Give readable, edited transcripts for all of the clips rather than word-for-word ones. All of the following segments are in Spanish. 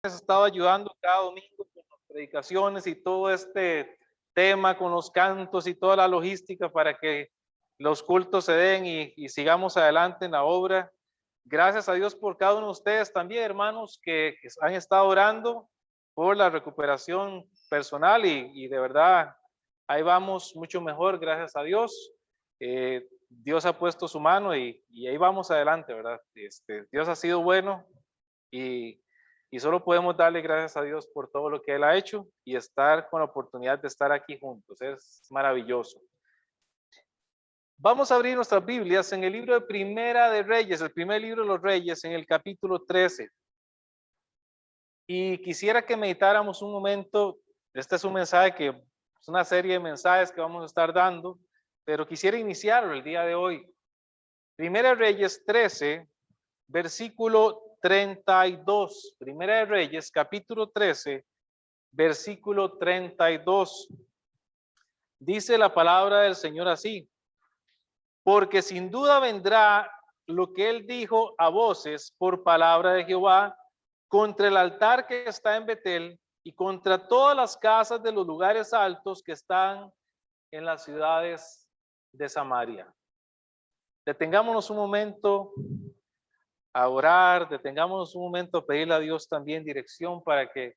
Has estado ayudando cada domingo con las predicaciones y todo este tema con los cantos y toda la logística para que los cultos se den y sigamos adelante en la obra. Gracias a Dios por cada uno de ustedes también, hermanos, que han estado orando por la recuperación personal y de verdad ahí vamos mucho mejor, gracias a Dios. Dios ha puesto su mano y ahí vamos adelante, ¿verdad? Dios ha sido bueno y y solo podemos darle gracias a Dios por todo lo que Él ha hecho y estar con la oportunidad de estar aquí juntos. Es maravilloso. Vamos a abrir nuestras Biblias en el libro de Primera de Reyes, el primer libro de los Reyes, en el capítulo 13. Y quisiera que meditáramos un momento. Este es un mensaje que es una serie de mensajes que vamos a estar dando, pero quisiera iniciarlo el día de hoy. Primera de Reyes 13, versículo 32. Primera de Reyes, capítulo 13, versículo 32. Dice la palabra del Señor así: porque sin duda vendrá lo que él dijo a voces por palabra de Jehová contra el altar que está en Betel y contra todas las casas de los lugares altos que están en las ciudades de Samaria. Detengámonos un momento a orar, detengámonos un momento a pedirle a Dios también dirección para que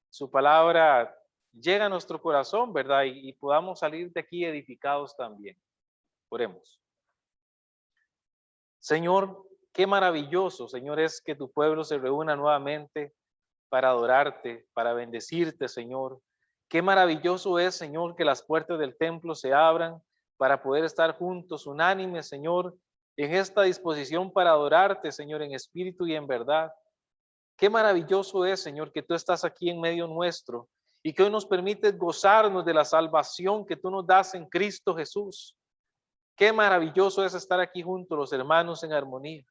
su palabra llegue a nuestro corazón, ¿verdad? Y podamos salir de aquí edificados también. Oremos. Señor, qué maravilloso, Señor, es que tu pueblo se reúna nuevamente para adorarte, para bendecirte, Señor. Qué maravilloso es, Señor, que las puertas del templo se abran para poder estar juntos, unánimes, Señor, en esta disposición para adorarte, Señor, en espíritu y en verdad. Qué maravilloso es, Señor, que tú estás aquí en medio nuestro y que hoy nos permites gozarnos de la salvación que tú nos das en Cristo Jesús. Qué maravilloso es estar aquí juntos, los hermanos en armonía.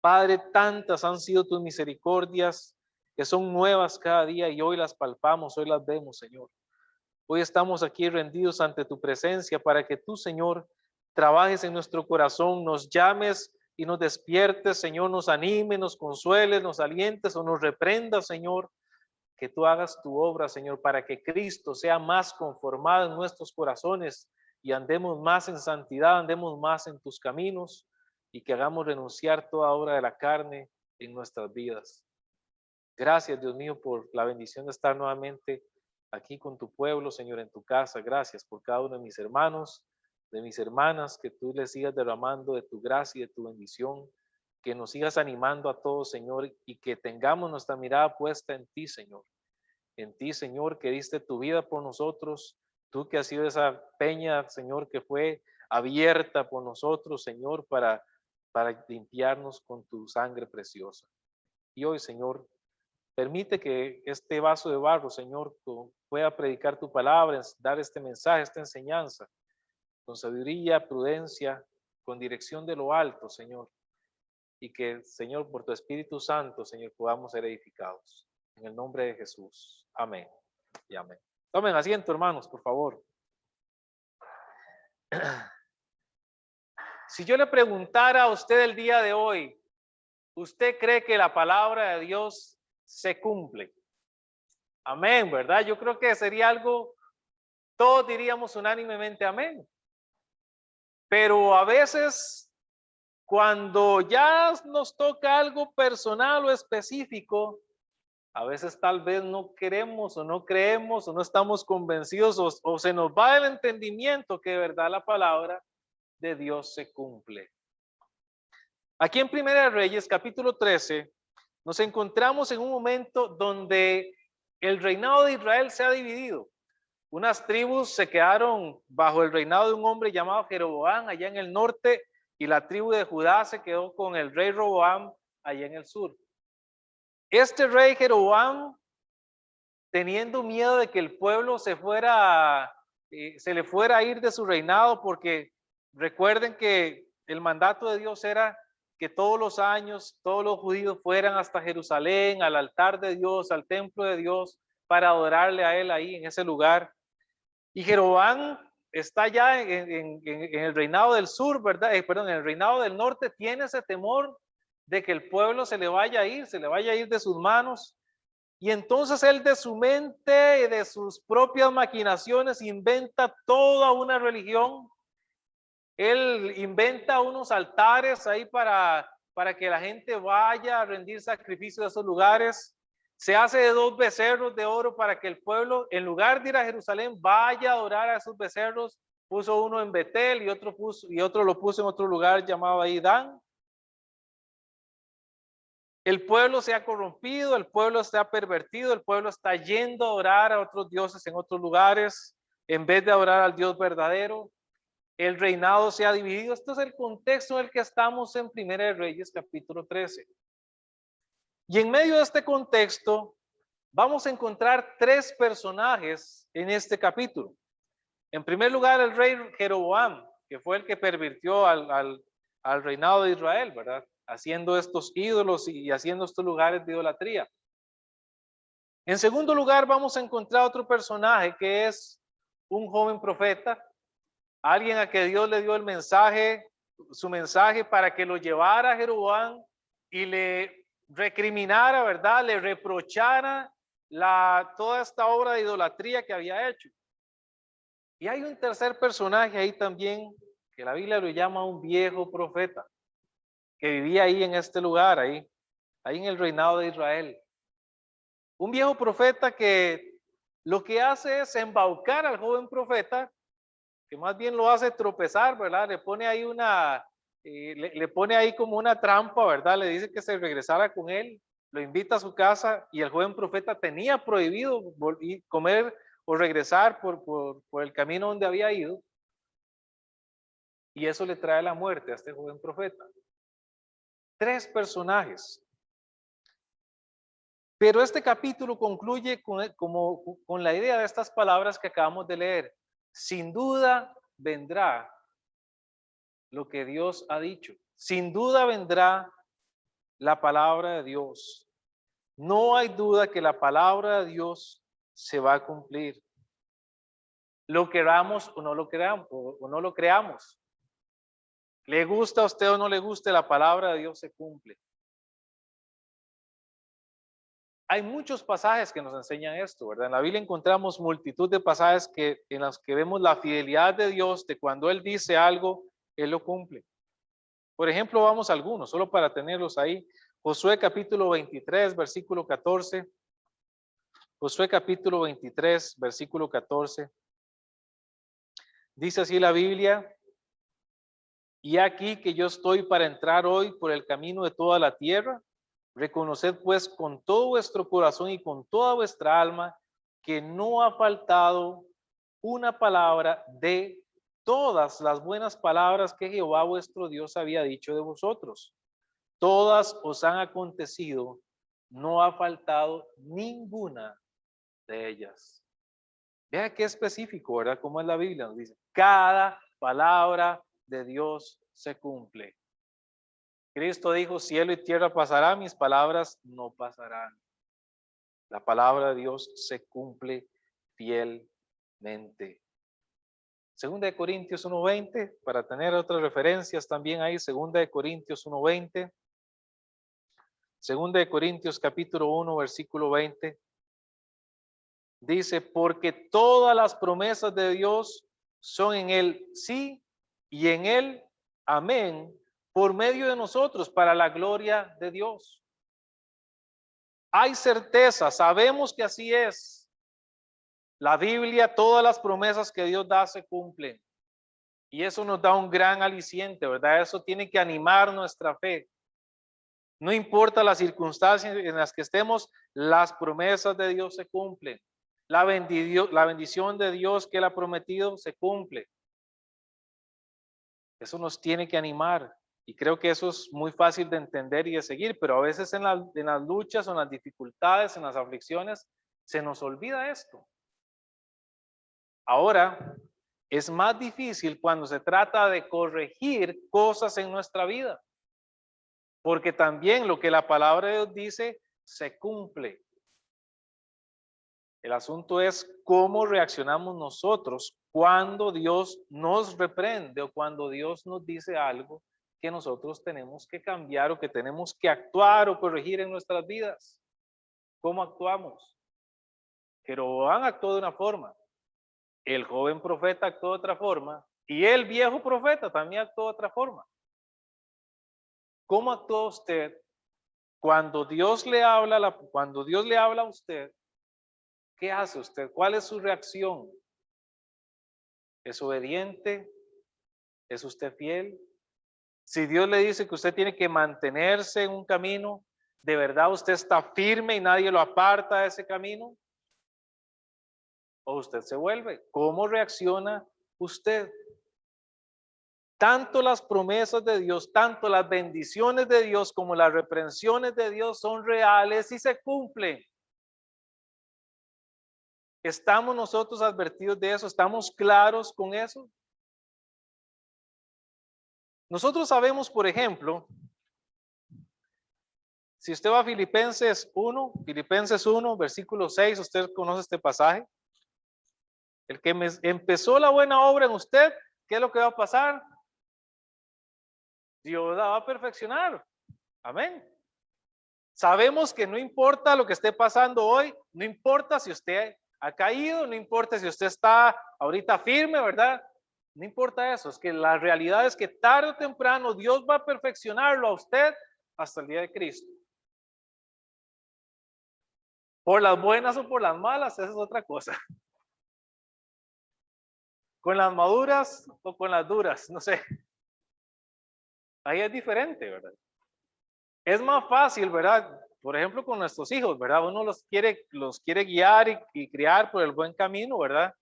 Padre, tantas han sido tus misericordias que son nuevas cada día y hoy las palpamos, hoy las vemos, Señor. Hoy estamos aquí rendidos ante tu presencia para que tú, Señor, trabajes en nuestro corazón, nos llames y nos despiertes, Señor, nos anime, nos consueles, nos alientes o nos reprendas, Señor, que tú hagas tu obra, Señor, para que Cristo sea más conformado en nuestros corazones y andemos más en santidad, andemos más en tus caminos y que hagamos renunciar toda obra de la carne en nuestras vidas. Gracias, Dios mío, por la bendición de estar nuevamente aquí con tu pueblo, Señor, en tu casa. Gracias por cada uno de mis hermanos, de mis hermanas, que tú les sigas derramando de tu gracia y de tu bendición, que nos sigas animando a todos, Señor, y que tengamos nuestra mirada puesta en ti, Señor. En ti, Señor, que diste tu vida por nosotros, tú que has sido esa peña, Señor, que fue abierta por nosotros, Señor, para limpiarnos con tu sangre preciosa. Y hoy, Señor, permite que este vaso de barro, Señor, pueda predicar tu palabra, dar este mensaje, esta enseñanza, con sabiduría, prudencia, con dirección de lo alto, Señor. Y que, Señor, por tu Espíritu Santo, Señor, podamos ser edificados. En el nombre de Jesús. Amén y amén. Tomen asiento, hermanos, por favor. Si yo le preguntara a usted el día de hoy, ¿usted cree que la palabra de Dios se cumple? Amén, ¿verdad? Yo creo que sería algo, todos diríamos unánimemente amén. Pero a veces, cuando ya nos toca algo personal o específico, a veces tal vez no queremos o no creemos o no estamos convencidos o se nos va el entendimiento que de verdad la palabra de Dios se cumple. Aquí en Primera de Reyes, capítulo 13, nos encontramos en un momento donde el reinado de Israel se ha dividido. Unas tribus se quedaron bajo el reinado de un hombre llamado Jeroboam allá en el norte y la tribu de Judá se quedó con el rey Roboam allá en el sur. Este rey Jeroboam, teniendo miedo de que el pueblo se le fuera a ir de su reinado, porque recuerden que el mandato de Dios era que todos los años todos los judíos fueran hasta Jerusalén, al altar de Dios, al templo de Dios, para adorarle a él ahí en ese lugar. Y Jeroboam está ya en el reinado del sur, ¿verdad? Perdón, en el reinado del norte, tiene ese temor de que el pueblo se le vaya a ir de sus manos. Y entonces él de su mente y de sus propias maquinaciones inventa toda una religión. Él inventa unos altares ahí para que la gente vaya a rendir sacrificios a esos lugares. Se hace de 2 becerros de oro para que el pueblo, en lugar de ir a Jerusalén, vaya a adorar a esos becerros. Puso uno en Betel y otro lo puso en otro lugar llamado ahí Dan. El pueblo se ha corrompido, el pueblo se ha pervertido, el pueblo está yendo a adorar a otros dioses en otros lugares en vez de adorar al Dios verdadero. El reinado se ha dividido. Este es el contexto en el que estamos en Primera de Reyes, capítulo 13. Y en medio de este contexto, vamos a encontrar 3 personajes en este capítulo. En primer lugar, el rey Jeroboam, que fue el que pervirtió al reinado de Israel, ¿verdad? Haciendo estos ídolos y haciendo estos lugares de idolatría. En segundo lugar, vamos a encontrar otro personaje que es un joven profeta, alguien a que Dios le dio el mensaje, su mensaje para que lo llevara a Jeroboam y le recriminara, ¿verdad? Le reprochara toda esta obra de idolatría que había hecho. Y hay un tercer personaje ahí también, que la Biblia lo llama un viejo profeta, que vivía ahí en este lugar, ahí en el reinado de Israel. Un viejo profeta que lo que hace es embaucar al joven profeta, que más bien lo hace tropezar, ¿verdad? Le pone ahí le pone ahí como una trampa, ¿verdad? Le dice que se regresara con él, lo invita a su casa y el joven profeta tenía prohibido comer o regresar por el camino donde había ido. Y eso le trae la muerte a este joven profeta. 3 personajes. Pero este capítulo concluye con la idea de estas palabras que acabamos de leer. Sin duda vendrá lo que Dios ha dicho. Sin duda vendrá la palabra de Dios. No hay duda que la palabra de Dios se va a cumplir. Lo queramos o no lo creamos, o no lo creamos. Le gusta a usted o no le guste, la palabra de Dios se cumple. Hay muchos pasajes que nos enseñan esto, ¿verdad? En la Biblia encontramos multitud de pasajes en los que vemos la fidelidad de Dios, de cuando Él dice algo, Él lo cumple. Por ejemplo, vamos a algunos, solo para tenerlos ahí. Josué capítulo 23, versículo 14. Josué capítulo 23, versículo 14. Dice así la Biblia: y aquí que yo estoy para entrar hoy por el camino de toda la tierra. Reconoced pues con todo vuestro corazón y con toda vuestra alma que no ha faltado una palabra de todas las buenas palabras que Jehová vuestro Dios había dicho de vosotros. Todas os han acontecido, no ha faltado ninguna de ellas. Vea qué específico, ¿verdad? Como es la Biblia, nos dice, cada palabra de Dios se cumple. Cristo dijo, cielo y tierra pasarán, mis palabras no pasarán. La palabra de Dios se cumple fielmente. Segunda de Corintios 1:20, para tener otras referencias también ahí, Segunda de Corintios 1:20. Segunda de Corintios capítulo 1, versículo 20. Dice, porque todas las promesas de Dios son en él sí y en él amén, por medio de nosotros, para la gloria de Dios. Hay certeza, sabemos que así es. La Biblia, todas las promesas que Dios da se cumplen. Y eso nos da un gran aliciente, ¿verdad? Eso tiene que animar nuestra fe. No importa las circunstancias en las que estemos, las promesas de Dios se cumplen. La bendición de Dios que Él ha prometido se cumple. Eso nos tiene que animar. Y creo que eso es muy fácil de entender y de seguir, pero a veces en las luchas o en las dificultades, en las aflicciones, se nos olvida esto. Ahora, es más difícil cuando se trata de corregir cosas en nuestra vida, porque también lo que la palabra de Dios dice se cumple. El asunto es cómo reaccionamos nosotros cuando Dios nos reprende o cuando Dios nos dice algo que nosotros tenemos que cambiar o que tenemos que actuar o corregir en nuestras vidas. ¿Cómo actuamos? Jeroboam actuó de una forma, el joven profeta actuó de otra forma y el viejo profeta también actuó de otra forma. ¿Cómo actúa usted cuando Dios le habla, cuando Dios le habla a usted? ¿Qué hace usted? ¿Cuál es su reacción? ¿Es obediente? ¿Es usted fiel? Si Dios le dice que usted tiene que mantenerse en un camino, ¿de verdad usted está firme y nadie lo aparta de ese camino? ¿O usted se vuelve? ¿Cómo reacciona usted? Tanto las promesas de Dios, tanto las bendiciones de Dios como las reprensiones de Dios son reales y se cumplen. ¿Estamos nosotros advertidos de eso? ¿Estamos claros con eso? Nosotros sabemos, por ejemplo, si usted va a Filipenses 1, versículo 6, usted conoce este pasaje. El que empezó la buena obra en usted, ¿qué es lo que va a pasar? Dios la va a perfeccionar. Amén. Sabemos que no importa lo que esté pasando hoy, no importa si usted ha caído, no importa si usted está ahorita firme, ¿verdad? No importa eso, es que la realidad es que tarde o temprano Dios va a perfeccionarlo a usted hasta el día de Cristo. Por las buenas o por las malas, esa es otra cosa. Con las maduras o con las duras, no sé. Ahí es diferente, ¿verdad? Es más fácil, ¿verdad? Por ejemplo, con nuestros hijos, ¿verdad? Uno los quiere guiar y criar por el buen camino, ¿verdad?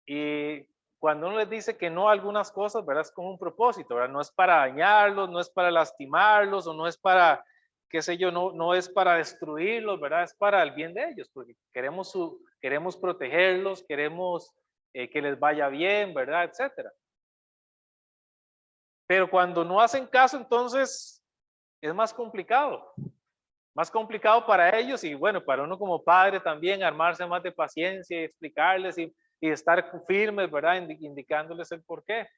Y cuando uno les dice que no a algunas cosas, ¿verdad? Es con un propósito, ¿verdad? No es para dañarlos, no es para lastimarlos, o no es para, qué sé yo, no es para destruirlos, ¿verdad? Es para el bien de ellos, porque queremos protegerlos, queremos que les vaya bien, ¿verdad? Etcétera. Pero cuando no hacen caso, entonces es más complicado para ellos y bueno, para uno como padre también armarse más de paciencia y explicarles y estar firmes, ¿verdad? Indicándoles el porqué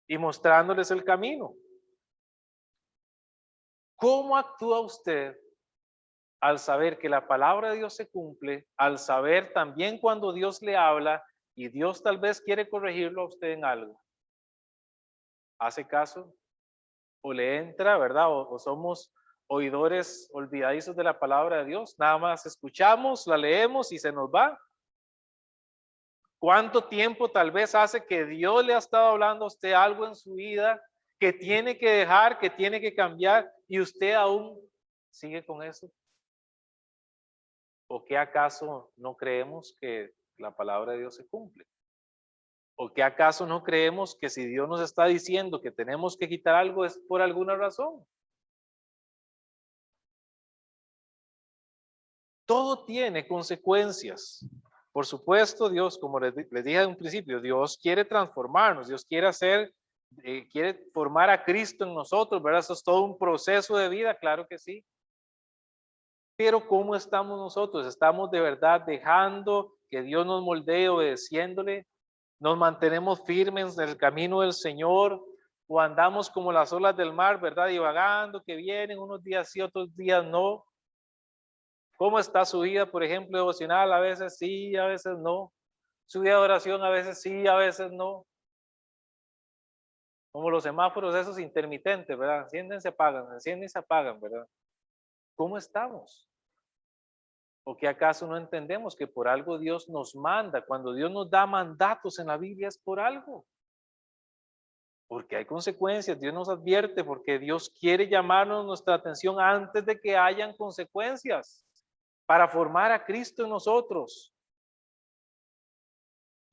y mostrándoles el camino. ¿Cómo actúa usted al saber que la palabra de Dios se cumple, al saber también cuando Dios le habla y Dios tal vez quiere corregirlo a usted en algo? ¿Hace caso? ¿O le entra, verdad? ¿O somos oidores olvidadizos de la palabra de Dios? Nada más escuchamos, la leemos y se nos va. ¿Cuánto tiempo tal vez hace que Dios le ha estado hablando a usted algo en su vida que tiene que dejar, que tiene que cambiar y usted aún sigue con eso? ¿O qué acaso no creemos que la palabra de Dios se cumple? ¿O qué acaso no creemos que si Dios nos está diciendo que tenemos que quitar algo es por alguna razón? Todo tiene consecuencias. Por supuesto, Dios, como les dije en un principio, Dios quiere transformarnos, Dios quiere formar a Cristo en nosotros, ¿verdad? Eso es todo un proceso de vida, claro que sí. Pero ¿cómo estamos nosotros? ¿Estamos de verdad dejando que Dios nos moldee, obedeciéndole? ¿Nos mantenemos firmes en el camino del Señor? ¿O andamos como las olas del mar, ¿verdad? Divagando, que vienen unos días sí, otros días no? ¿Cómo está su vida, por ejemplo, devocional? A veces sí, a veces no. Su vida de oración a veces sí, a veces no. Como los semáforos esos intermitentes, ¿verdad? Encienden, se apagan, encienden y se apagan, ¿verdad? ¿Cómo estamos? ¿O que acaso no entendemos que por algo Dios nos manda? Cuando Dios nos da mandatos en la Biblia es por algo. Porque hay consecuencias, Dios nos advierte, porque Dios quiere llamarnos nuestra atención antes de que hayan consecuencias para formar a Cristo en nosotros.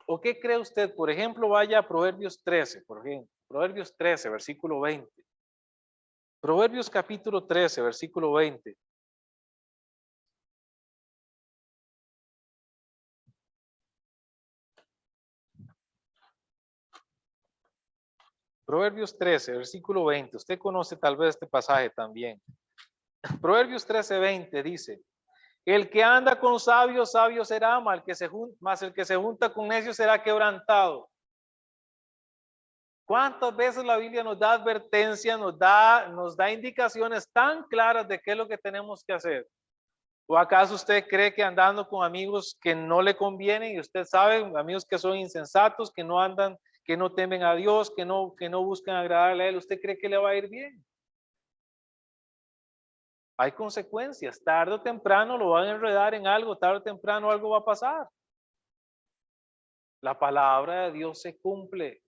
¿O qué cree usted? Por ejemplo, vaya a Proverbios 13, por ejemplo. Proverbios 13, versículo 20. Proverbios capítulo 13, versículo 20. Proverbios 13, versículo 20. Usted conoce tal vez este pasaje también. Proverbios 13, 20 dice, el que anda con sabios, sabio será, mas el que se junta con necios será quebrantado. ¿Cuántas veces la Biblia nos da advertencia, nos da indicaciones tan claras de qué es lo que tenemos que hacer? ¿O acaso usted cree que andando con amigos que no le convienen, y usted sabe, amigos que son insensatos, que no andan, que no temen a Dios, que no buscan agradarle a Él, usted cree que le va a ir bien? Hay consecuencias, tarde o temprano lo van a enredar en algo, tarde o temprano algo va a pasar. La palabra de Dios se cumple.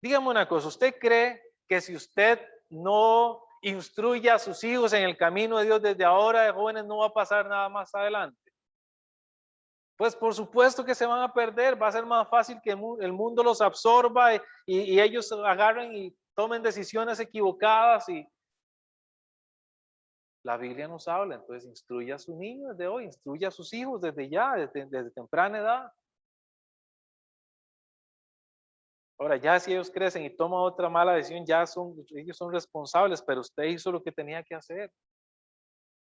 Dígame una cosa, ¿usted cree que si usted no instruye a sus hijos en el camino de Dios desde ahora de jóvenes no va a pasar nada más adelante? Pues por supuesto que se van a perder, va a ser más fácil que el mundo los absorba y ellos agarren y tomen decisiones equivocadas y la Biblia nos habla, entonces instruye a su niño desde hoy, instruye a sus hijos desde ya, desde temprana edad. Ahora ya si ellos crecen y toman otra mala decisión, ellos son responsables, pero usted hizo lo que tenía que hacer.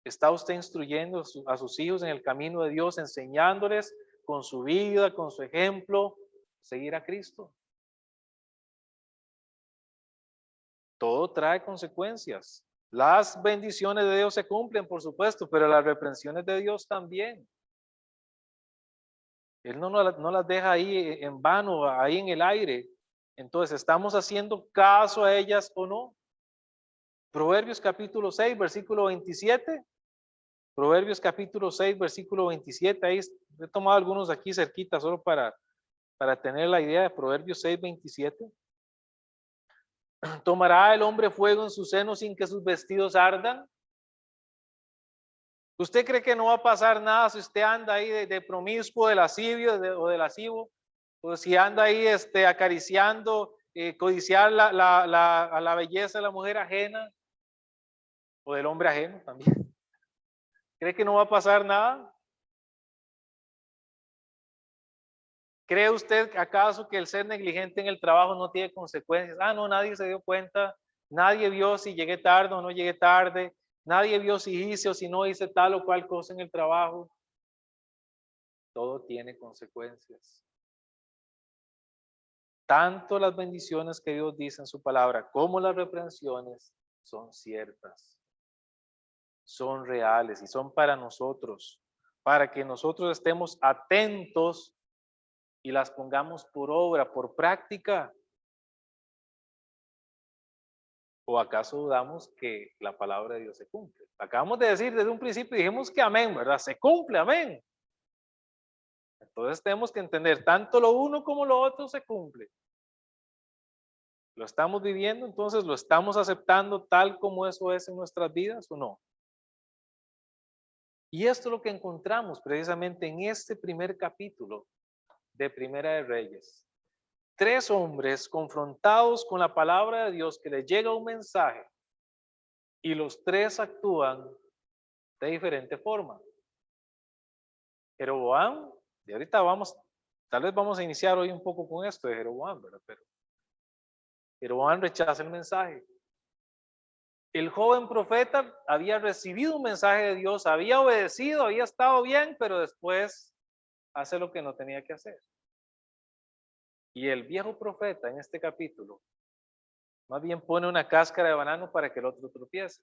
¿Está usted instruyendo a sus hijos en el camino de Dios, enseñándoles con su vida, con su ejemplo, seguir a Cristo? Todo trae consecuencias. Las bendiciones de Dios se cumplen, por supuesto, pero las reprensiones de Dios también. Él no las deja ahí en vano, ahí en el aire. Entonces, ¿estamos haciendo caso a ellas o no? Proverbios capítulo 6, versículo 27. Proverbios capítulo 6, versículo 27. Ahí he tomado algunos aquí cerquita solo para tener la idea de Proverbios 6, 27. ¿Tomará el hombre fuego en su seno sin que sus vestidos ardan? ¿Usted cree que no va a pasar nada si usted anda ahí de promiscuo, de lascivio o de lascivo? O si anda ahí acariciando, codiciar a la belleza de la mujer ajena o del hombre ajeno también. ¿Cree que no va a pasar nada? ¿Cree usted acaso que el ser negligente en el trabajo no tiene consecuencias? Ah, no, nadie se dio cuenta, nadie vio si llegué tarde o no llegué tarde, nadie vio si hice o si no hice tal o cual cosa en el trabajo. Todo tiene consecuencias. Tanto las bendiciones que Dios dice en su palabra como las reprensiones son ciertas, son reales y son para nosotros, para que nosotros estemos atentos y las pongamos por obra, por práctica. ¿O acaso dudamos que la palabra de Dios se cumple? Acabamos de decir desde un principio, dijimos que amén, ¿verdad? Se cumple, amén. Entonces tenemos que entender, tanto lo uno como lo otro se cumple. ¿Lo estamos viviendo? Entonces, ¿lo estamos aceptando tal como eso es en nuestras vidas o no? Y esto es lo que encontramos precisamente en este primer capítulo de Primera de Reyes. Tres hombres confrontados con la palabra de Dios que les llega un mensaje y los tres actúan de diferente forma. Jeroboam, y ahorita tal vez vamos a iniciar hoy un poco con esto de Jeroboam, ¿verdad? Pero Jeroboam rechaza el mensaje. El joven profeta había recibido un mensaje de Dios, había obedecido, había estado bien, pero después hace lo que no tenía que hacer. Y el viejo profeta en este capítulo más bien pone una cáscara de banano para que el otro tropiece.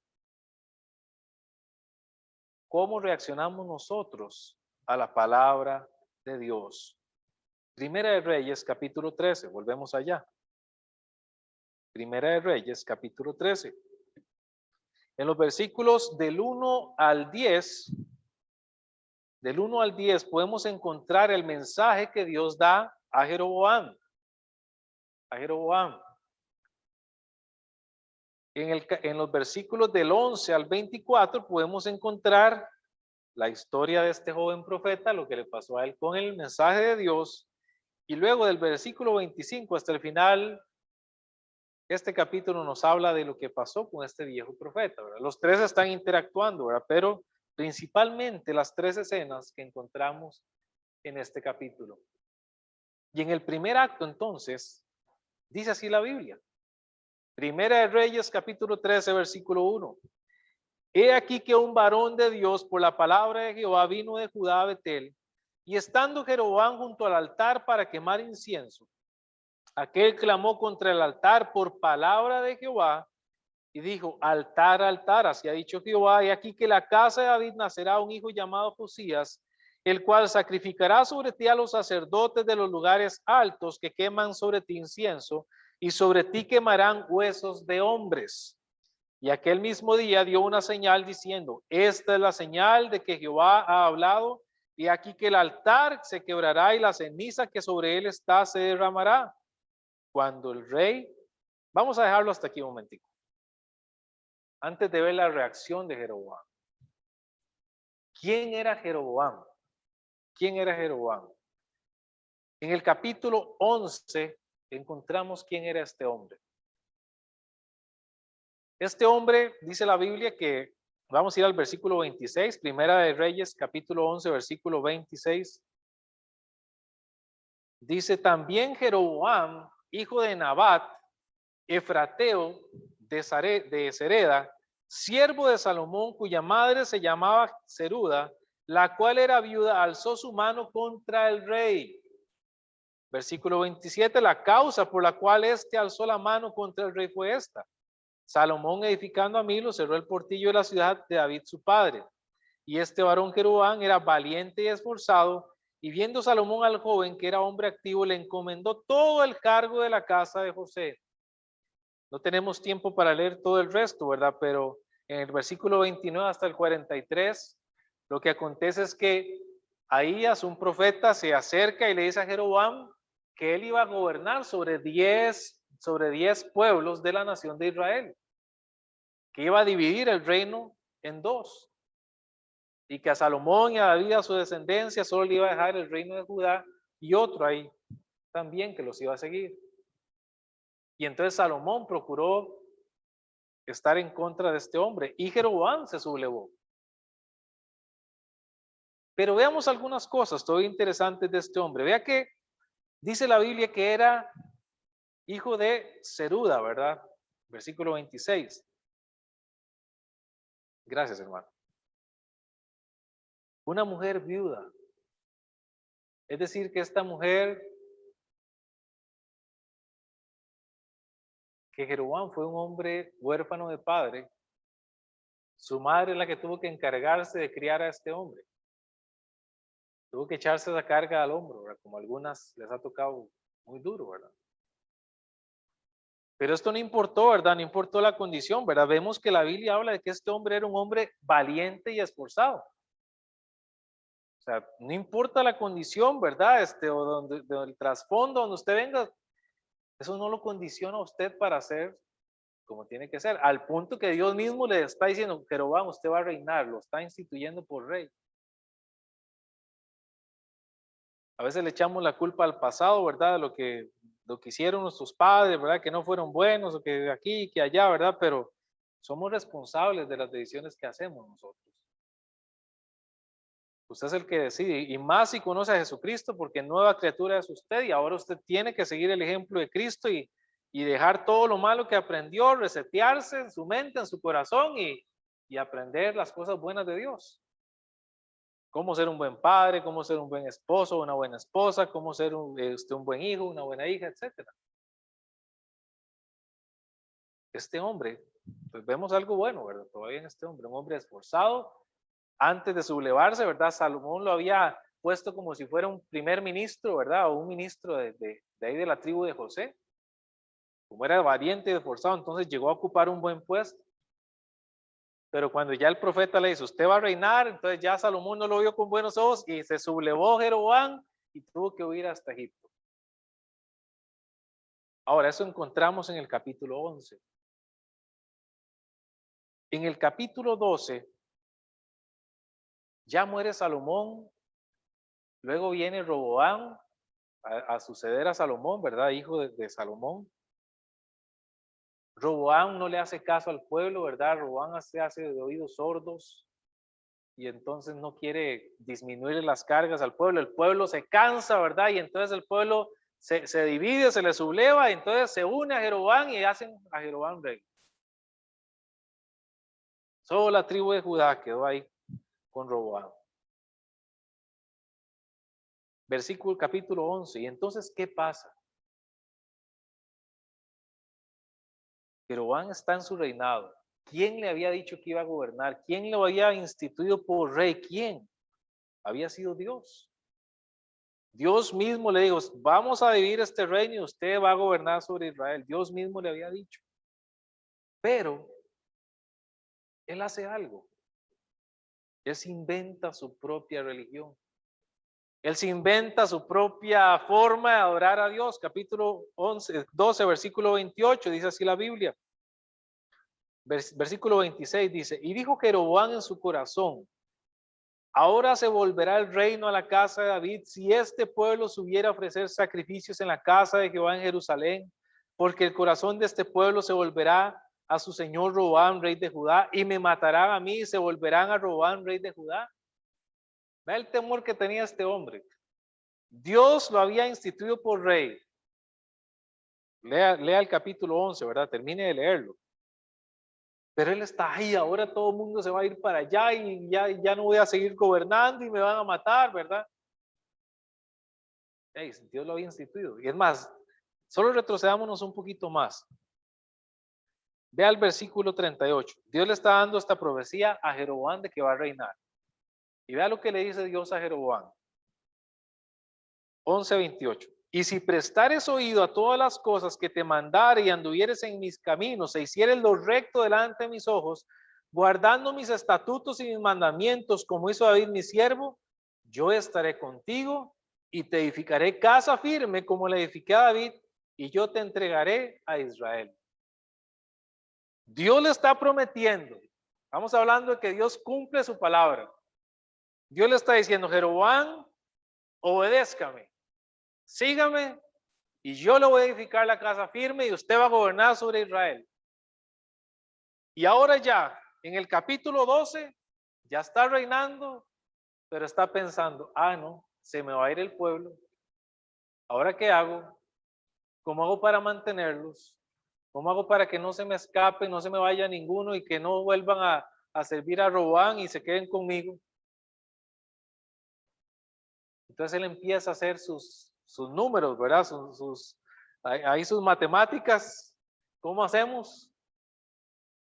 ¿Cómo reaccionamos nosotros a la palabra de Dios? Primera de Reyes, capítulo 13, volvemos allá. Primera de Reyes, capítulo 13. En los versículos del 1 al 10, podemos encontrar el mensaje que Dios da a Jeroboam. En los versículos del 11 al 24 podemos encontrar la historia de este joven profeta, lo que le pasó a él con el mensaje de Dios. Y luego del versículo 25 hasta el final, este capítulo nos habla de lo que pasó con este viejo profeta, ¿verdad? Los tres están interactuando, ¿verdad? Pero principalmente las tres escenas que encontramos en este capítulo. Y en el primer acto, entonces, dice así la Biblia. Primera de Reyes, capítulo 13, versículo 1. He aquí que un varón de Dios por la palabra de Jehová vino de Judá a Betel, y estando Jeroboam junto al altar para quemar incienso, aquel clamó contra el altar por palabra de Jehová, y dijo, altar, altar, así ha dicho Jehová, y aquí que la casa de David nacerá un hijo llamado Josías, el cual sacrificará sobre ti a los sacerdotes de los lugares altos que queman sobre ti incienso, y sobre ti quemarán huesos de hombres. Y aquel mismo día dio una señal diciendo, esta es la señal de que Jehová ha hablado, y aquí que el altar se quebrará y la ceniza que sobre él está se derramará. Cuando el rey, vamos a dejarlo hasta aquí un momentico, antes de ver la reacción de Jeroboam. ¿Quién era Jeroboam? ¿Quién era Jeroboam? En el capítulo 11 encontramos quién era este hombre. Este hombre, dice la Biblia que, vamos a ir al versículo 26, Primera de Reyes, capítulo 11, versículo 26. Dice, también Jeroboam, hijo de Nabat, efrateo de Sereda, siervo de Salomón, cuya madre se llamaba Zeruda, la cual era viuda, alzó su mano contra el rey. Versículo 27, la causa por la cual éste alzó la mano contra el rey fue esta. Salomón, edificando a Milo, cerró el portillo de la ciudad de David su padre. Y este varón Jeroboam era valiente y esforzado, y viendo Salomón al joven, que era hombre activo, le encomendó todo el cargo de la casa de José. No tenemos tiempo para leer todo el resto, ¿verdad? Pero en el versículo 29 hasta el 43, lo que acontece es que Ahías, un profeta, se acerca y le dice a Jeroboam que él iba a gobernar sobre 10 pueblos de la nación de Israel, que iba a dividir el reino en dos, y que a Salomón y a David, a su descendencia, solo le iba a dejar el reino de Judá y otro ahí también que los iba a seguir. Y entonces Salomón procuró estar en contra de este hombre y Jeroboam se sublevó. Pero veamos algunas cosas todavía interesantes de este hombre. Vea que dice la Biblia que era hijo de Zeruda, ¿verdad? Versículo 26. Gracias, hermano. Una mujer viuda. Es decir, que esta mujer, que Jeroboam fue un hombre huérfano de padre, su madre es la que tuvo que encargarse de criar a este hombre. Tuvo que echarse esa carga al hombro, ¿verdad? Como a algunas les ha tocado muy duro, ¿verdad? Pero esto no importó, ¿verdad? No importó la condición, ¿verdad? Vemos que la Biblia habla de que este hombre era un hombre valiente y esforzado. O sea, no importa la condición, ¿verdad? O donde el trasfondo donde usted venga, eso no lo condiciona a usted para ser como tiene que ser. Al punto que Dios mismo le está diciendo, pero vamos, usted va a reinar, lo está instituyendo por rey. A veces le echamos la culpa al pasado, ¿verdad? De lo que hicieron nuestros padres, ¿verdad? Que no fueron buenos, o que aquí, que allá, ¿verdad? Pero somos responsables de las decisiones que hacemos nosotros. Usted es el que decide, y más si conoce a Jesucristo, porque nueva criatura es usted, y ahora usted tiene que seguir el ejemplo de Cristo y dejar todo lo malo que aprendió, resetearse en su mente, en su corazón y aprender las cosas buenas de Dios. Cómo ser un buen padre, cómo ser un buen esposo, una buena esposa, cómo ser un buen hijo, una buena hija, etcétera. Este hombre, pues vemos algo bueno, ¿verdad? Todavía en este hombre, un hombre esforzado. Antes de sublevarse, ¿verdad? Salomón lo había puesto como si fuera un primer ministro, ¿verdad? O un ministro de ahí de la tribu de José. Como era valiente y esforzado, entonces llegó a ocupar un buen puesto. Pero cuando ya el profeta le dice, usted va a reinar, entonces ya Salomón no lo vio con buenos ojos y se sublevó Jeroboam y tuvo que huir hasta Egipto. Ahora, eso encontramos en el capítulo 11. En el capítulo 12, ya muere Salomón, luego viene Roboam a suceder a Salomón, ¿verdad? Hijo de Salomón. Roboam no le hace caso al pueblo, ¿verdad? Roboam se hace de oídos sordos y entonces no quiere disminuir las cargas al pueblo. El pueblo se cansa, ¿verdad? Y entonces el pueblo se divide, se le subleva, y entonces se une a Jeroboam y hacen a Jeroboam rey. Solo la tribu de Judá quedó ahí con Roboam. Versículo capítulo 11. Y entonces, ¿qué pasa? Jeroboam está en su reinado. ¿Quién le había dicho que iba a gobernar? ¿Quién lo había instituido por rey? ¿Quién? Había sido Dios. Dios mismo le dijo, vamos a dividir este reino y usted va a gobernar sobre Israel. Dios mismo le había dicho. Pero él hace algo. Él se inventa su propia religión. Él se inventa su propia forma de adorar a Dios. Capítulo 12, versículo 28, dice así la Biblia. Versículo 26 dice, y dijo Jeroboam en su corazón, ahora se volverá el reino a la casa de David si este pueblo subiera a ofrecer sacrificios en la casa de Jehová en Jerusalén, porque el corazón de este pueblo se volverá a su señor Roboam, rey de Judá, y me matarán a mí y se volverán a Roboam, rey de Judá. Vea el temor que tenía este hombre. Dios lo había instituido por rey. Lea el capítulo 11, ¿verdad? Termine de leerlo. Pero él está ahí, ahora todo el mundo se va a ir para allá y ya no voy a seguir gobernando y me van a matar, ¿verdad? Hey, Dios lo había instituido. Y es más, solo retrocedámonos un poquito más. Vea el versículo 38. Dios le está dando esta profecía a Jeroboam de que va a reinar. Y vea lo que le dice Dios a Jeroboam. 11:28. Y si prestares oído a todas las cosas que te mandare y anduvieres en mis caminos e hicieres lo recto delante de mis ojos, guardando mis estatutos y mis mandamientos, como hizo David mi siervo, yo estaré contigo y te edificaré casa firme como le edifiqué a David, y yo te entregaré a Israel. Dios le está prometiendo, estamos hablando de que Dios cumple su palabra. Dios le está diciendo, Jeroboam, obedézcame, sígame y yo le voy a edificar la casa firme y usted va a gobernar sobre Israel. Y ahora ya, en el capítulo 12, ya está reinando, pero está pensando, no, se me va a ir el pueblo. ¿Ahora qué hago? ¿Cómo hago para mantenerlos? ¿Cómo hago para que no se me escape, no se me vaya ninguno y que no vuelvan a servir a Roboam y se queden conmigo? Entonces él empieza a hacer sus números, ¿verdad? Ahí sus matemáticas. ¿Cómo hacemos?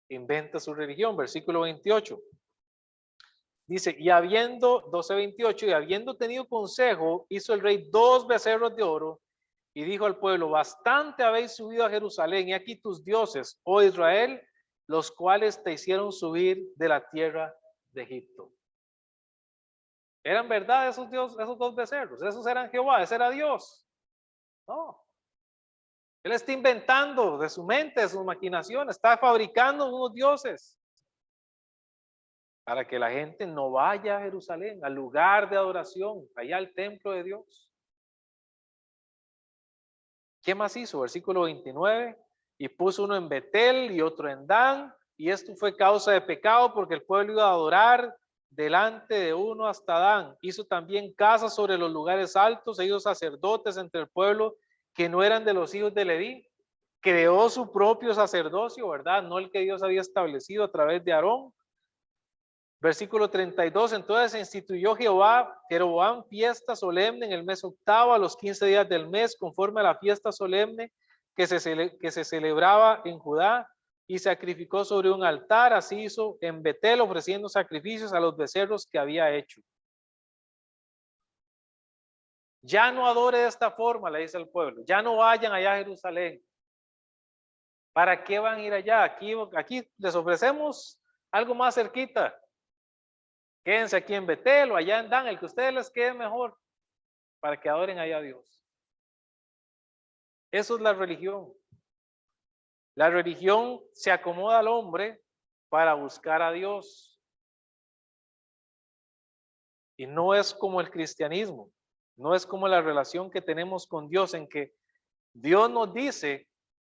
Inventa su religión, versículo 28. Dice, y habiendo, 12:28, y habiendo tenido consejo, hizo el rey 2 becerros de oro y dijo al pueblo, bastante habéis subido a Jerusalén y aquí tus dioses, oh Israel, los cuales te hicieron subir de la tierra de Egipto. ¿Eran verdad esos 2 becerros? ¿Esos eran Jehová? ¿Ese era Dios? No. Él está inventando de su mente, de sus maquinaciones, está fabricando unos dioses para que la gente no vaya a Jerusalén, al lugar de adoración, allá al templo de Dios. ¿Qué más hizo? Versículo 29, y puso uno en Betel y otro en Dan, y esto fue causa de pecado porque el pueblo iba a adorar delante de uno hasta Dan. Hizo también casas sobre los lugares altos, e hizo sacerdotes entre el pueblo que no eran de los hijos de Leví. Creó su propio sacerdocio, ¿verdad? No el que Dios había establecido a través de Aarón. Versículo 32, entonces se instituyó Jeroboam fiesta solemne en el mes octavo, a los 15 días del mes, conforme a la fiesta solemne que se celebraba en Judá, y sacrificó sobre un altar, así hizo en Betel, ofreciendo sacrificios a los becerros que había hecho. Ya no adore de esta forma, le dice al pueblo, ya no vayan allá a Jerusalén. ¿Para qué van a ir allá? Aquí les ofrecemos algo más cerquita. Quédense aquí en Betel o allá en Dan, el que a ustedes les quede mejor, para que adoren allá a Dios. Eso es la religión. La religión se acomoda al hombre para buscar a Dios. Y no es como el cristianismo, no es como la relación que tenemos con Dios, en que Dios nos dice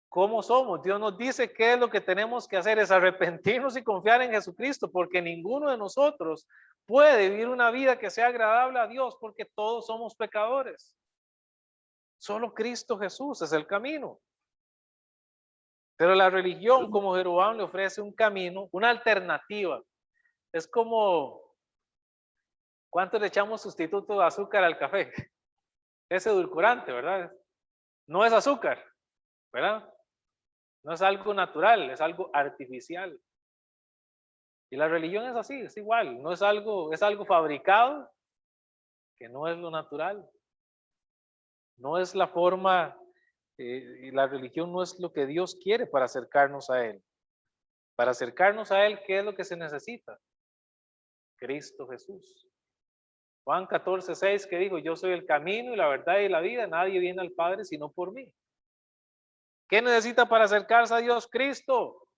cómo somos, Dios nos dice qué es lo que tenemos que hacer, es arrepentirnos y confiar en Jesucristo, porque ninguno de nosotros puede vivir una vida que sea agradable a Dios, porque todos somos pecadores. Solo Cristo Jesús es el camino. Pero la religión, como Jeroboam, le ofrece un camino, una alternativa. Es como, ¿cuánto le echamos sustituto de azúcar al café? Es edulcorante, ¿verdad? No es azúcar, ¿verdad? No es algo natural, es algo artificial. Y la religión es así, es igual, no es algo, es algo fabricado que no es lo natural. No es la forma, y la religión no es lo que Dios quiere para acercarnos a Él. Para acercarnos a Él, ¿qué es lo que se necesita? Cristo Jesús. Juan 14:6 que dijo, yo soy el camino y la verdad y la vida, nadie viene al Padre sino por mí. ¿Qué necesita para acercarse a Dios? Cristo.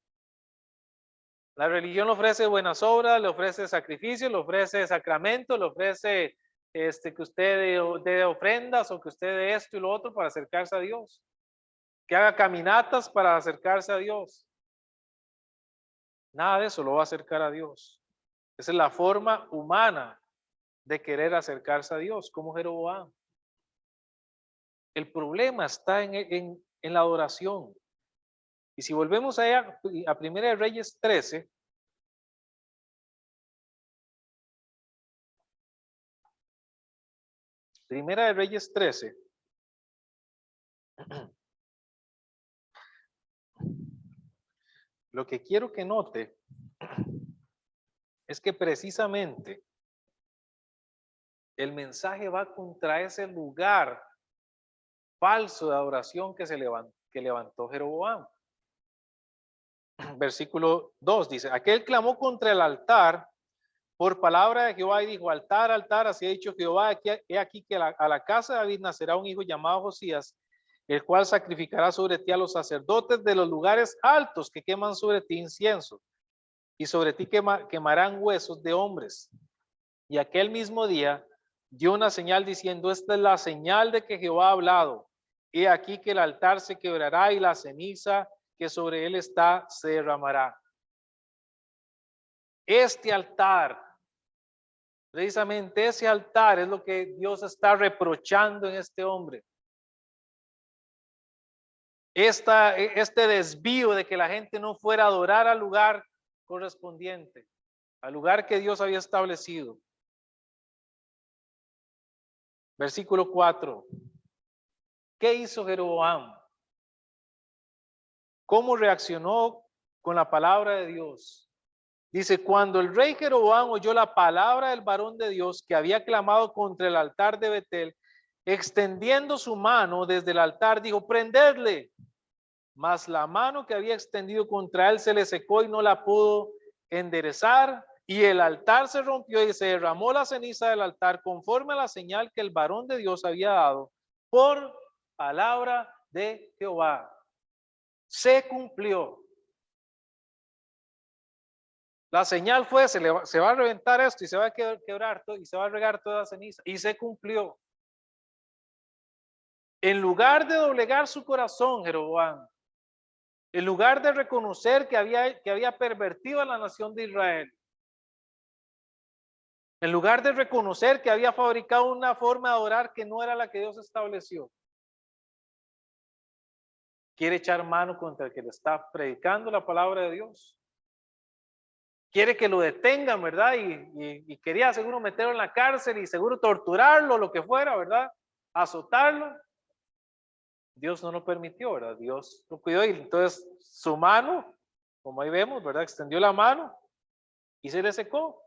La religión le ofrece buenas obras, le ofrece sacrificios, le ofrece sacramentos, le ofrece que usted dé ofrendas o que usted dé esto y lo otro para acercarse a Dios. Que haga caminatas para acercarse a Dios. Nada de eso lo va a acercar a Dios. Esa es la forma humana de querer acercarse a Dios, como Jeroboam. El problema está en la adoración. Y si volvemos allá a Primera de Reyes 13, Primera de Reyes 13, lo que quiero que note es que precisamente el mensaje va contra ese lugar falso de adoración que levantó Jeroboam. Versículo 2 dice, aquel clamó contra el altar por palabra de Jehová y dijo, altar, altar, así ha dicho Jehová, he aquí que a la casa de David nacerá un hijo llamado Josías, el cual sacrificará sobre ti a los sacerdotes de los lugares altos que queman sobre ti incienso, y sobre ti quemarán huesos de hombres. Y aquel mismo día dio una señal diciendo, esta es la señal de que Jehová ha hablado. He aquí que el altar se quebrará y la ceniza que sobre él está se derramará. Este altar, precisamente ese altar es lo que Dios está reprochando en este hombre. Este desvío de que la gente no fuera a adorar al lugar correspondiente, al lugar que Dios había establecido. Versículo 4. ¿Qué hizo Jeroboam? ¿Cómo reaccionó con la palabra de Dios? Dice, cuando el rey Jeroboam oyó la palabra del varón de Dios que había clamado contra el altar de Betel, extendiendo su mano desde el altar, dijo, prenderle. Mas la mano que había extendido contra él se le secó y no la pudo enderezar. Y el altar se rompió y se derramó la ceniza del altar conforme a la señal que el varón de Dios había dado por palabra de Jehová. Se cumplió. La señal fue, se va a reventar esto y se va a quebrar todo y se va a regar toda la ceniza. Y se cumplió. En lugar de doblegar su corazón, Jeroboam, en lugar de reconocer que había pervertido a la nación de Israel, en lugar de reconocer que había fabricado una forma de adorar que no era la que Dios estableció, quiere echar mano contra el que le está predicando la palabra de Dios. Quiere que lo detengan, ¿verdad? Y quería seguro meterlo en la cárcel y seguro torturarlo, lo que fuera, ¿verdad? Azotarlo. Dios no lo permitió, ¿verdad? Dios lo cuidó y entonces su mano, como ahí vemos, ¿verdad? Extendió la mano y se le secó.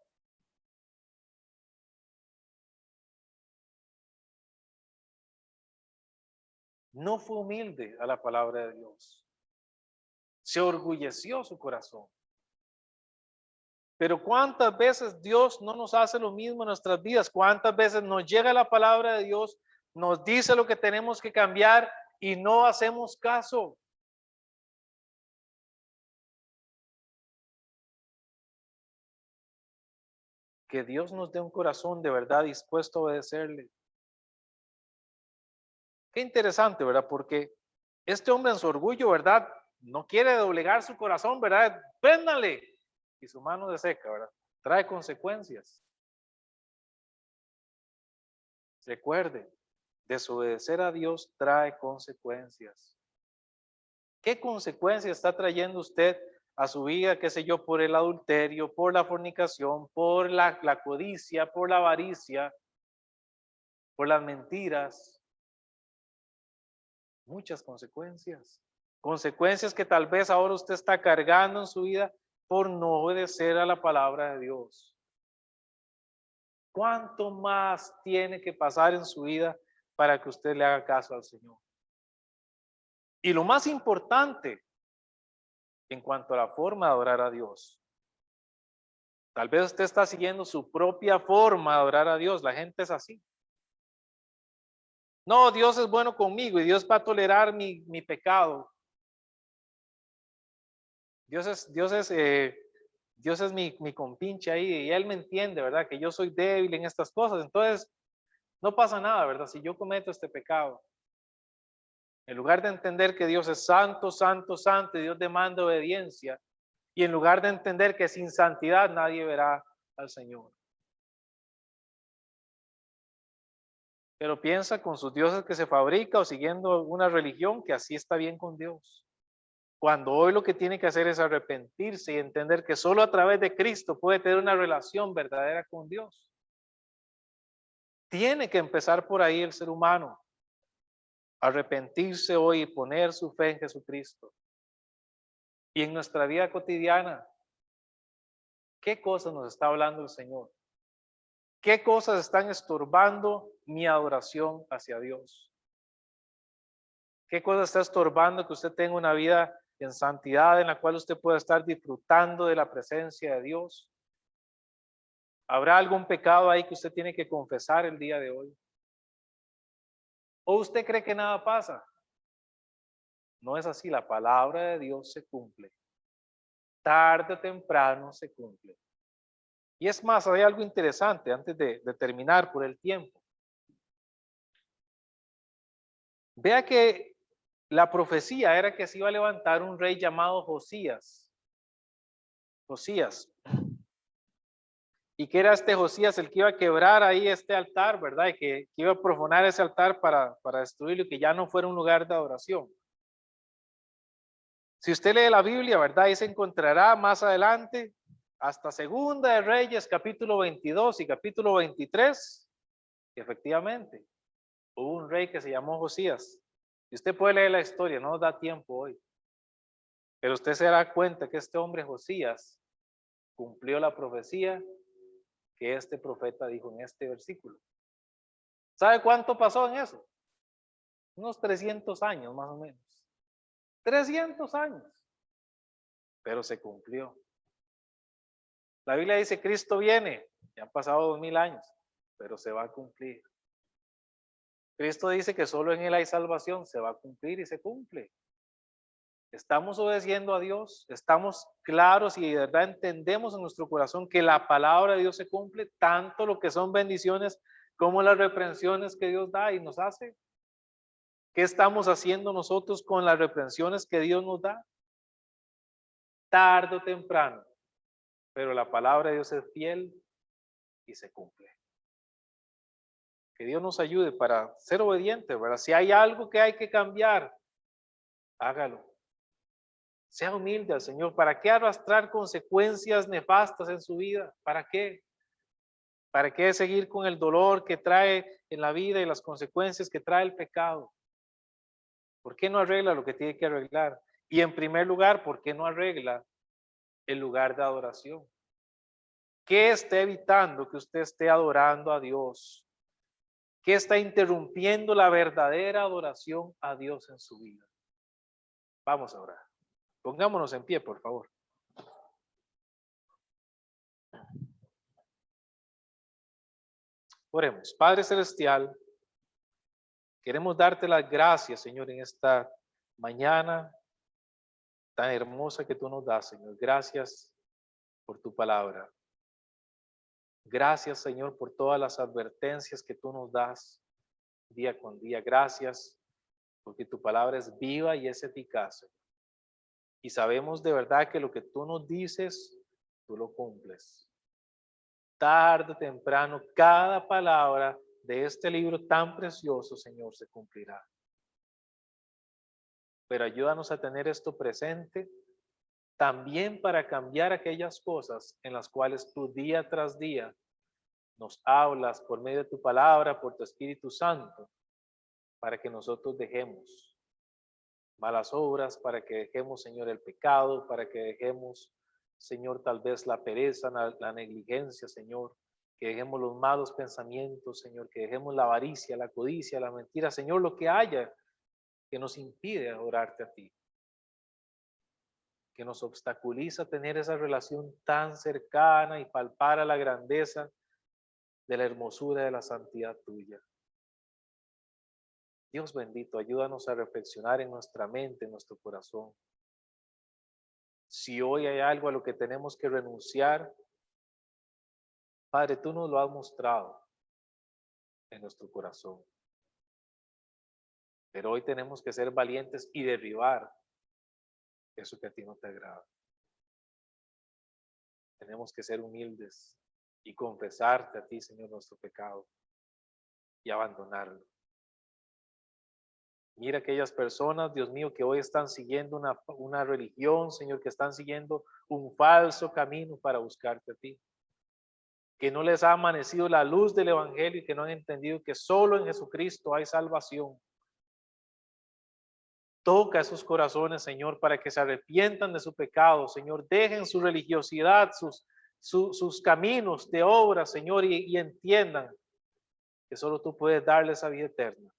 No fue humilde a la palabra de Dios. Se orgulleció su corazón. Pero ¿cuántas veces Dios no nos hace lo mismo en nuestras vidas? ¿Cuántas veces nos llega la palabra de Dios, nos dice lo que tenemos que cambiar y no hacemos caso? Que Dios nos dé un corazón de verdad dispuesto a obedecerle. Qué interesante, ¿verdad? Porque este hombre en su orgullo, ¿verdad? No quiere doblegar su corazón, ¿verdad? Préndanle. Y su mano de seca, ¿verdad? Trae consecuencias. Recuerde, desobedecer a Dios trae consecuencias. ¿Qué consecuencias está trayendo usted a su vida, qué sé yo, por el adulterio, por la fornicación, por la codicia, por la avaricia, por las mentiras? Muchas consecuencias. Consecuencias que tal vez ahora usted está cargando en su vida por no obedecer a la palabra de Dios. ¿Cuánto más tiene que pasar en su vida para que usted le haga caso al Señor? Y lo más importante en cuanto a la forma de adorar a Dios. Tal vez usted está siguiendo su propia forma de adorar a Dios. La gente es así. No, Dios es bueno conmigo y Dios va a tolerar mi pecado. Dios es mi compinche ahí y Él me entiende, ¿verdad? Que yo soy débil en estas cosas. Entonces, no pasa nada, ¿verdad? Si yo cometo este pecado. En lugar de entender que Dios es santo, santo, santo y Dios demanda obediencia, y en lugar de entender que sin santidad nadie verá al Señor. Pero piensa con sus dioses que se fabrica o siguiendo una religión que así está bien con Dios. Cuando hoy lo que tiene que hacer es arrepentirse y entender que solo a través de Cristo puede tener una relación verdadera con Dios. Tiene que empezar por ahí el ser humano. Arrepentirse hoy y poner su fe en Jesucristo. Y en nuestra vida cotidiana, ¿qué cosas nos está hablando el Señor? ¿Qué cosas están estorbando mi adoración hacia Dios? ¿Qué cosas está estorbando que usted tenga una vida en santidad en la cual usted pueda estar disfrutando de la presencia de Dios? ¿Habrá algún pecado ahí que usted tiene que confesar el día de hoy? ¿O usted cree que nada pasa? No es así, la palabra de Dios se cumple. Tarde o temprano se cumple. Y es más, hay algo interesante antes de terminar por el tiempo. Vea que la profecía era que se iba a levantar un rey llamado Josías. Josías. Y que era este Josías el que iba a quebrar ahí este altar, ¿verdad? Y que iba a profanar ese altar para destruirlo y que ya no fuera un lugar de adoración. Si usted lee la Biblia, ¿verdad? Ahí se encontrará más adelante, hasta Segunda de Reyes, capítulo 22 y capítulo 23, que efectivamente hubo un rey que se llamó Josías. Y usted puede leer la historia, no nos da tiempo hoy. Pero usted se dará cuenta que este hombre Josías cumplió la profecía que este profeta dijo en este versículo. ¿Sabe cuánto pasó en eso? Unos 300 años más o menos. 300 años. Pero se cumplió. La Biblia dice, Cristo viene. Ya han pasado 2000 años, pero se va a cumplir. Cristo dice que solo en Él hay salvación. Se va a cumplir y se cumple. Estamos obedeciendo a Dios. Estamos claros y de verdad entendemos en nuestro corazón que la palabra de Dios se cumple, tanto lo que son bendiciones como las reprensiones que Dios da y nos hace. ¿Qué estamos haciendo nosotros con las reprensiones que Dios nos da? Tarde o temprano, pero la palabra de Dios es fiel y se cumple. Que Dios nos ayude para ser obedientes, ¿verdad? Si hay algo que hay que cambiar, hágalo. Sea humilde al Señor. ¿Para qué arrastrar consecuencias nefastas en su vida? ¿Para qué? ¿Para qué seguir con el dolor que trae en la vida y las consecuencias que trae el pecado? ¿Por qué no arregla lo que tiene que arreglar? Y en primer lugar, ¿por qué no arregla el lugar de adoración? ¿Qué está evitando que usted esté adorando a Dios? ¿Qué está interrumpiendo la verdadera adoración a Dios en su vida? Vamos a orar. Pongámonos en pie, por favor. Oremos. Padre Celestial, queremos darte las gracias, Señor, en esta mañana tan hermosa que tú nos das, Señor. Gracias por tu palabra. Gracias, Señor, por todas las advertencias que tú nos das día con día. Gracias porque tu palabra es viva y es eficaz. Y sabemos de verdad que lo que tú nos dices, tú lo cumples. Tarde o temprano, cada palabra de este libro tan precioso, Señor, se cumplirá. Pero ayúdanos a tener esto presente también para cambiar aquellas cosas en las cuales tú día tras día nos hablas por medio de tu palabra, por tu Espíritu Santo, para que nosotros dejemos malas obras, para que dejemos, Señor, el pecado, para que dejemos, Señor, tal vez la pereza, la negligencia, Señor, que dejemos los malos pensamientos, Señor, que dejemos la avaricia, la codicia, la mentira, Señor, lo que haya que nos impide adorarte a ti, que nos obstaculiza tener esa relación tan cercana y palpar a la grandeza de la hermosura de la santidad tuya. Dios bendito, ayúdanos a reflexionar en nuestra mente, en nuestro corazón. Si hoy hay algo a lo que tenemos que renunciar, Padre, tú nos lo has mostrado en nuestro corazón. Pero hoy tenemos que ser valientes y derribar eso que a ti no te agrada. Tenemos que ser humildes y confesarte a ti, Señor, nuestro pecado y abandonarlo. Mira aquellas personas, Dios mío, que hoy están siguiendo una religión, Señor, que están siguiendo un falso camino para buscarte a ti. Que no les ha amanecido la luz del Evangelio y que no han entendido que solo en Jesucristo hay salvación. Toca esos corazones, Señor, para que se arrepientan de su pecado, Señor. Dejen su religiosidad, sus caminos de obra, Señor, y entiendan que solo tú puedes darles esa vida eterna.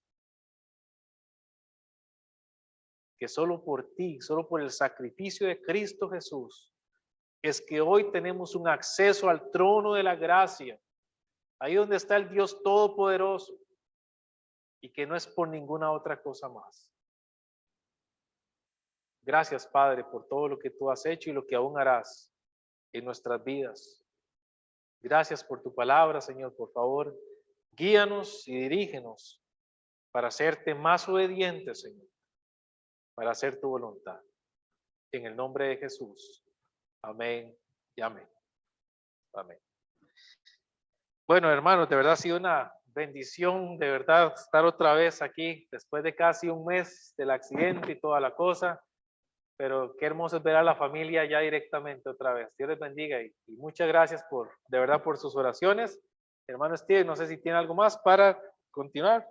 Que solo por ti, solo por el sacrificio de Cristo Jesús, es que hoy tenemos un acceso al trono de la gracia, ahí donde está el Dios Todopoderoso, y que no es por ninguna otra cosa más. Gracias, Padre, por todo lo que tú has hecho y lo que aún harás en nuestras vidas. Gracias por tu palabra, Señor. Por favor, guíanos y dirígenos para hacerte más obedientes, Señor, para hacer tu voluntad. En el nombre de Jesús. Amén y amén. Amén. Bueno, hermanos, de verdad ha sido una bendición, de verdad, estar otra vez aquí después de casi un mes del accidente y toda la cosa. Pero qué hermoso es ver a la familia ya directamente otra vez. Dios les bendiga y muchas gracias de verdad por sus oraciones. Hermano Steve, no sé si tiene algo más para continuar.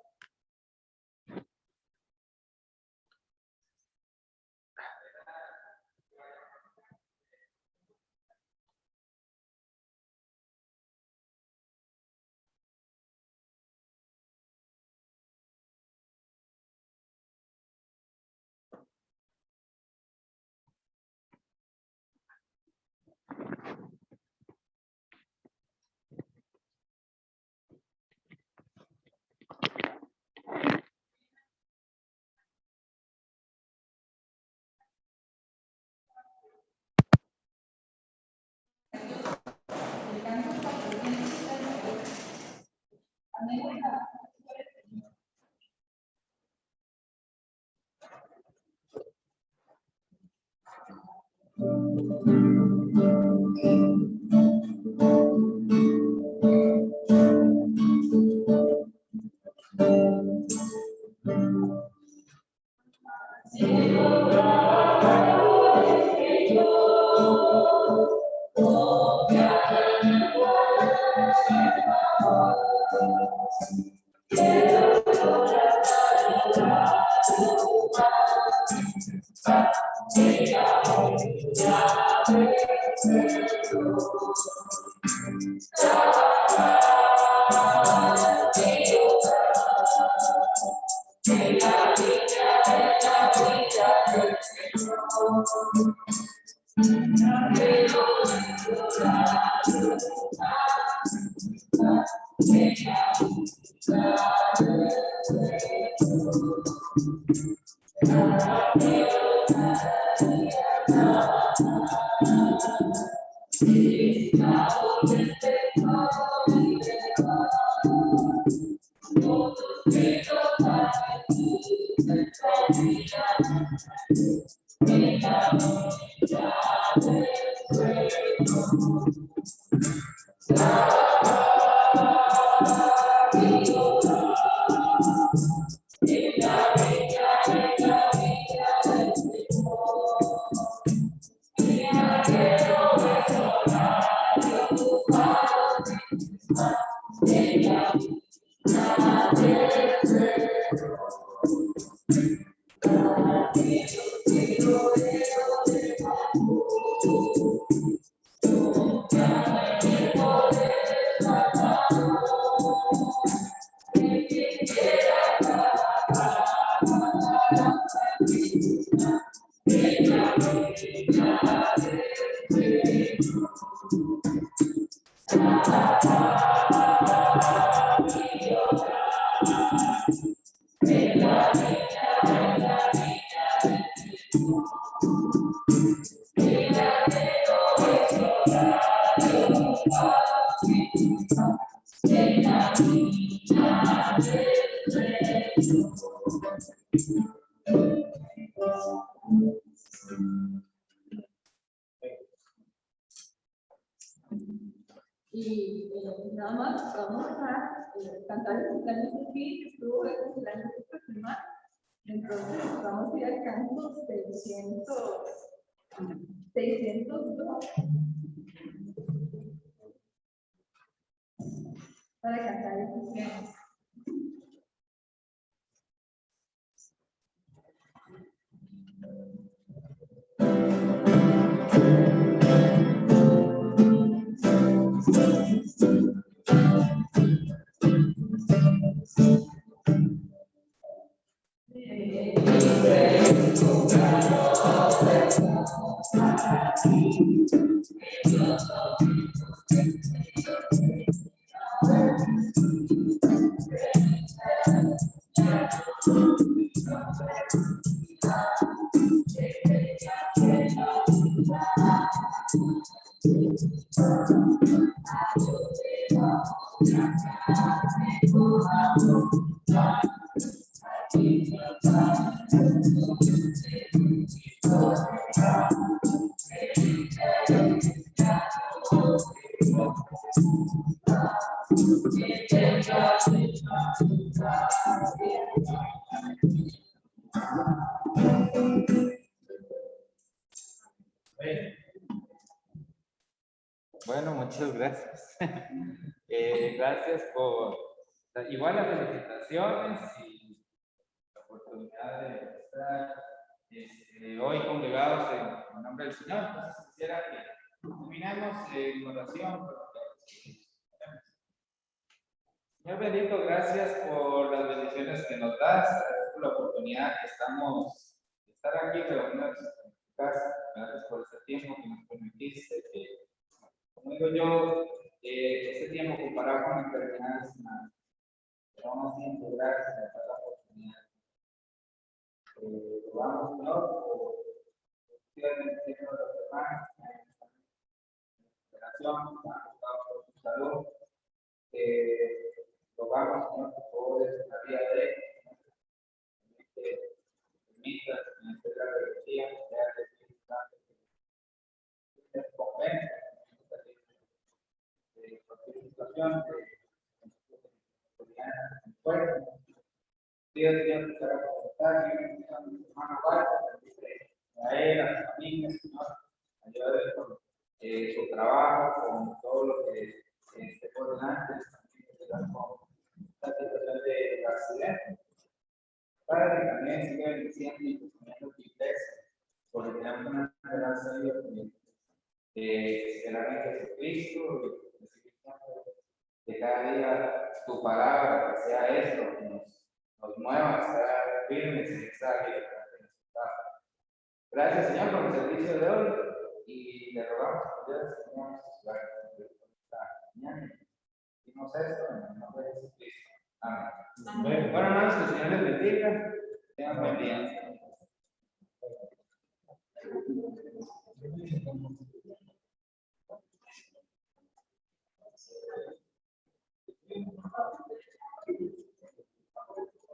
Y nada más vamos a cantar el cumpleaños de aquí, que estuvo el cumpleaños esta semana. Entonces vamos a ir al canto 602 para cantar el cumpleaños. Bueno, muchas gracias. Gracias por igual las felicitaciones y la oportunidad de estar hoy congregados en nombre del Señor. Entonces quisiera que terminemos en oración. Señor bendito, gracias por las bendiciones que nos das, gracias por la oportunidad que estamos de estar aquí reunidos en tu casa. Gracias por este tiempo que nos permitiste, que, como digo yo, este tiempo comparado con la eternidad es una, pero aún así, gracias por la oportunidad. Rogamos, Señor, por bendecir a los hermanos en operación, por su salud. Rogamos, Señor, por favor, esta vida de él, que permita hacer la rebeldía, crear el Espíritu Santo, que nos convenza de cualquier situación, de fuerte. Dios, Señor, que será confortar, y bendición a mi hermano Walter, a él, a su familia, Señor, ayúdale con su trabajo, con todo lo que esté por delante, también con la situación de accidente. Padre, que también sigue bendiciendo y sosteniendo tu iglesia, porque tenemos una esperanza de esperar en Jesucristo y recibir de cada día tu palabra, que sea esto, que nos mueva a estar firmes en esta libertad que nos da. Gracias, Señor, por el servicio de hoy y le rogamos por Dios, Señor, esta mañana. Hicimos esto en el nombre de Jesucristo. Amén. Bueno, hermanos, que el Señor les bendiga. Tengan buen día.